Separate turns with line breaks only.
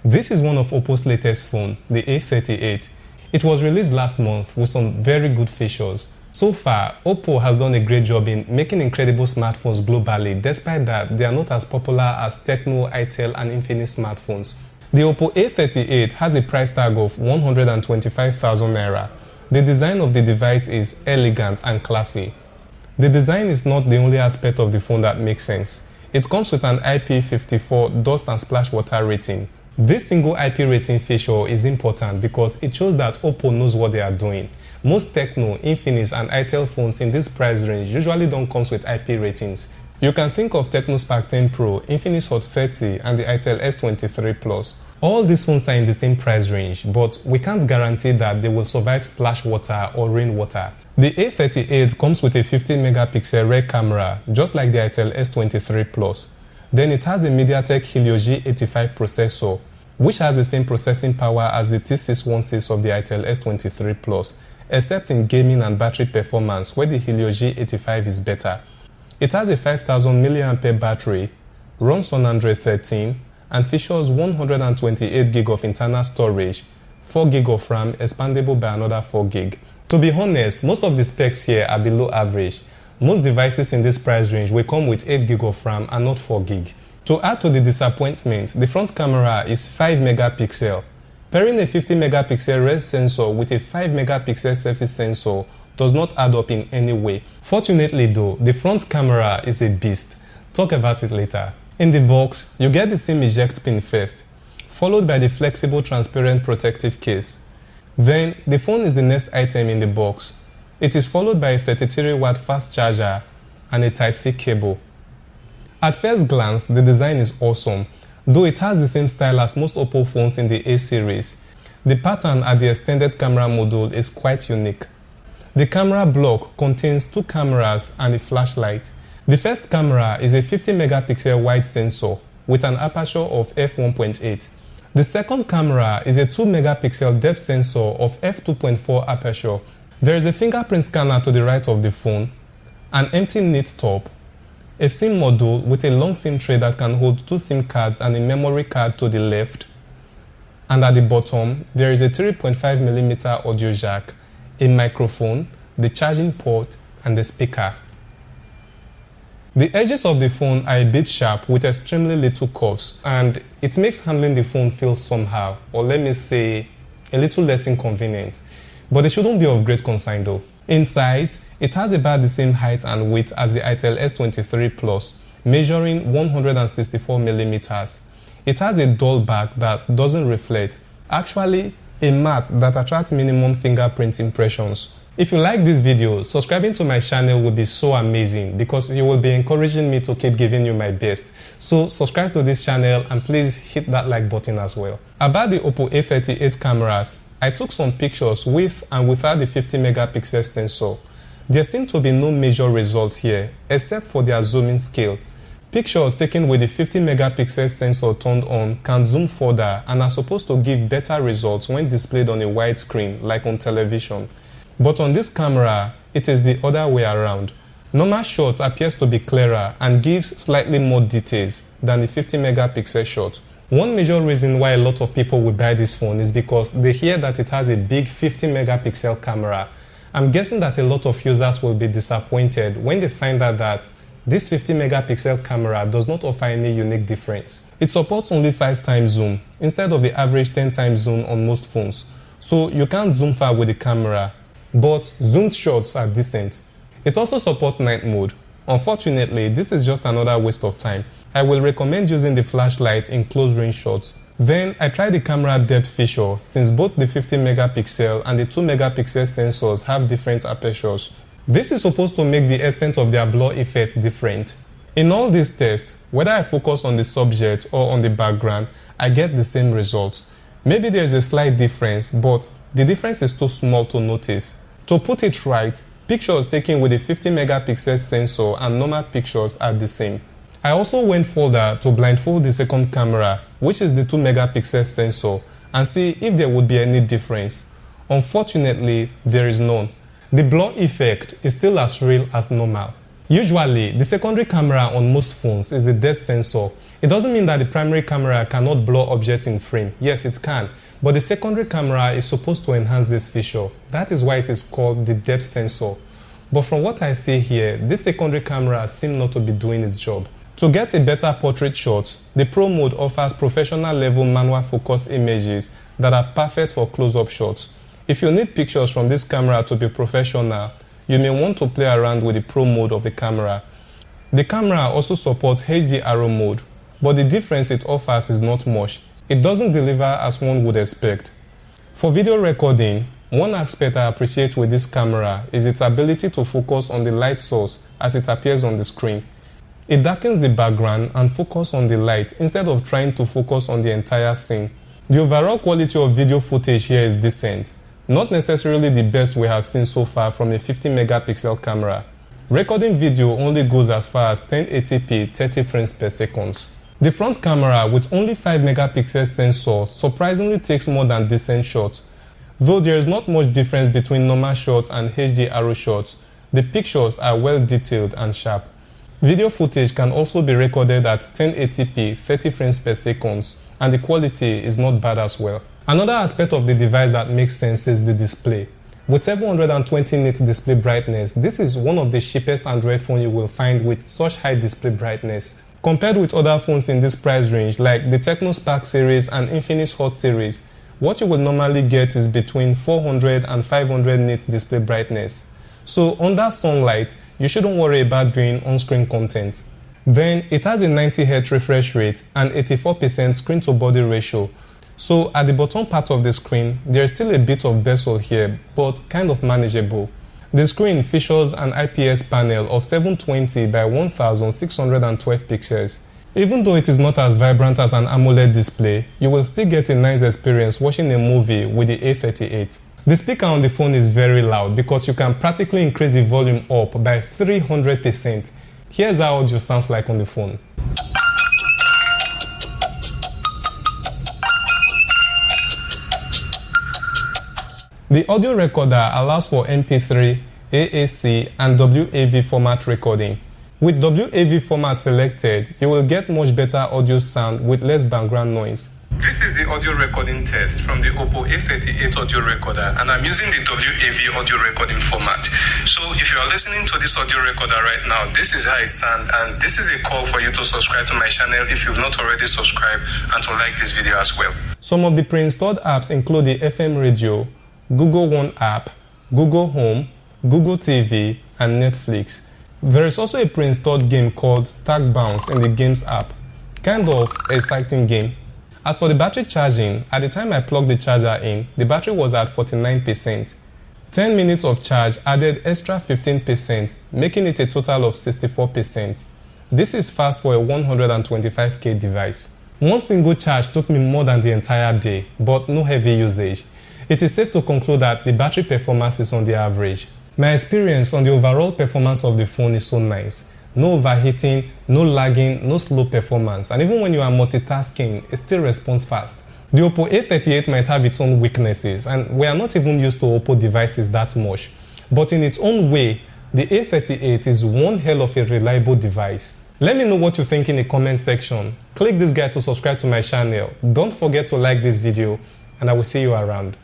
This is one of Oppo's latest phone, the A38. It was released last month with some very good features. So far, Oppo has done a great job in making incredible smartphones globally. Despite that, they are not as popular as Tecno, Itel and Infinix smartphones. The Oppo A38 has a price tag of 125,000 naira. The design of the device is elegant and classy. The design is not the only aspect of the phone that makes sense. It comes with an IP54 dust and splash water rating. This single IP rating feature is important because it shows that Oppo knows what they are doing. Most Tecno, Infinix and Itel phones in this price range usually don't come with IP ratings. You can think of Tecno Spark 10 Pro, Infinix Hot 30 and the Itel S23 Plus. All these phones are in the same price range, but we can't guarantee that they will survive splash water or rainwater. The A38 comes with a 50 megapixel rear camera, just like the Itel S23 Plus. Then it has a MediaTek Helio G85 processor, which has the same processing power as the T616 of the Itel S23 Plus, except in gaming and battery performance where the Helio G85 is better. It has a 5000 mAh battery, runs on Android 13, and features 128 GB of internal storage, 4 GB of RAM expandable by another 4 GB. To be honest, most of the specs here are below average. Most devices in this price range will come with 8 GB of RAM and not 4 GB. To add to the disappointment, the front camera is 5 megapixel. Pairing a 50 megapixel res sensor with a 5 megapixel selfie sensor does not add up in any way. Fortunately though, the front camera is a beast. Talk about it later. In the box, you get the SIM eject pin first, followed by the flexible transparent protective case. Then, the phone is the next item in the box. It is followed by a 33-watt fast charger and a Type-C cable. At first glance, the design is awesome, though it has the same style as most Oppo phones in the A series. The pattern at the extended camera module is quite unique. The camera block contains two cameras and a flashlight. The first camera is a 50 megapixel wide sensor with an aperture of f1.8. The second camera is a 2 megapixel depth sensor of f2.4 aperture. There is a fingerprint scanner to the right of the phone, an empty neat top, a SIM module with a long SIM tray that can hold 2 SIM cards and a memory card to the left, and at the bottom there is a 3.5mm audio jack, a microphone, the charging port and the speaker. The edges of the phone are a bit sharp with extremely little curves, and it makes handling the phone feel somehow, or let me say, a little less inconvenient. But it shouldn't be of great concern though. In size, it has about the same height and weight as the Itel S23 Plus, measuring 164mm. It has a dull back that doesn't reflect, actually a matte that attracts minimum fingerprint impressions. If you like this video, subscribing to my channel would be so amazing because you will be encouraging me to keep giving you my best. So subscribe to this channel and please hit that like button as well. About the Oppo A38 cameras, I took some pictures with and without the 50 megapixel sensor. There seem to be no major results here except for their zooming scale. Pictures taken with the 50 megapixel sensor turned on can zoom further and are supposed to give better results when displayed on a wide screen like on television. But on this camera, it is the other way around. Normal shots appears to be clearer and gives slightly more details than the 50 megapixel shot. One major reason why a lot of people will buy this phone is because they hear that it has a big 50 megapixel camera. I'm guessing that a lot of users will be disappointed when they find out that this 50 megapixel camera does not offer any unique difference. It supports only 5 times zoom instead of the average 10 times zoom on most phones. So you can't zoom far with the camera, but zoomed shots are decent. It also supports night mode. Unfortunately, this is just another waste of time. I will recommend using the flashlight in close range shots. Then I tried the camera depth feature since both the 50 megapixel and the 2 megapixel sensors have different apertures. This is supposed to make the extent of their blur effect different. In all these tests, whether I focus on the subject or on the background, I get the same result. Maybe there is a slight difference, but the difference is too small to notice. To put it right, pictures taken with a 50 megapixel sensor and normal pictures are the same. I also went further to blindfold the second camera, which is the 2 megapixel sensor, and see if there would be any difference. Unfortunately, there is none. The blur effect is still as real as normal. Usually, the secondary camera on most phones is the depth sensor. It doesn't mean that the primary camera cannot blur objects in frame. Yes, it can, but the secondary camera is supposed to enhance this feature. That is why it is called the depth sensor. But from what I see here, this secondary camera seems not to be doing its job. To get a better portrait shot, the Pro mode offers professional level manual focused images that are perfect for close-up shots. If you need pictures from this camera to be professional, you may want to play around with the Pro mode of the camera. The camera also supports HDRO mode, but the difference it offers is not much. It doesn't deliver as one would expect. For video recording, one aspect I appreciate with this camera is its ability to focus on the light source as it appears on the screen. It darkens the background and focuses on the light instead of trying to focus on the entire scene. The overall quality of video footage here is decent, not necessarily the best we have seen so far from a 50 megapixel camera. Recording video only goes as far as 1080p 30 frames per second. The front camera with only 5 megapixel sensor surprisingly takes more than decent shots. Though there is not much difference between normal shots and HDRO shots, the pictures are well detailed and sharp. Video footage can also be recorded at 1080p 30 frames per second, and the quality is not bad as well. Another aspect of the device that makes sense is the display. With 720 nits display brightness, this is one of the cheapest Android phones you will find with such high display brightness. Compared with other phones in this price range like the Tecno Spark series and Infinix Hot series, what you will normally get is between 400 and 500 nits display brightness. So under sunlight, you shouldn't worry about viewing on-screen content. Then it has a 90Hz refresh rate and 84% screen-to-body ratio. So at the bottom part of the screen, there is still a bit of bezel here, but kind of manageable. The screen features an IPS panel of 720 by 1612 pixels. Even though it is not as vibrant as an AMOLED display, you will still get a nice experience watching a movie with the A38. The speaker on the phone is very loud because you can practically increase the volume up by 300%. Here's how audio sounds like on the phone. The audio recorder allows for MP3, AAC, and WAV format recording. With WAV format selected, you will get much better audio sound with less background noise. This is the audio recording test from the Oppo A38 audio recorder, and I'm using the WAV audio recording format. So if you are listening to this audio recorder right now, this is how it sounds, and this is a call for you to subscribe to my channel if you've not already subscribed, and to like this video as well. Some of the pre-installed apps include the FM radio, Google One app, Google Home, Google TV, and Netflix. There is also a pre-installed game called Stack Bounce in the Games app. Kind of an exciting game. As for the battery charging, at the time I plugged the charger in, the battery was at 49%. 10 minutes of charge added extra 15%, making it a total of 64%. This is fast for a 125K device. One single charge took me more than the entire day, but no heavy usage. It is safe to conclude that the battery performance is on the average. My experience on the overall performance of the phone is so nice. No overheating, no lagging, no slow performance, and even when you are multitasking, it still responds fast. The Oppo A38 might have its own weaknesses, and we are not even used to Oppo devices that much. But in its own way, the A38 is one hell of a reliable device. Let me know what you think in the comment section. Click this guide to subscribe to my channel. Don't forget to like this video, and I will see you around.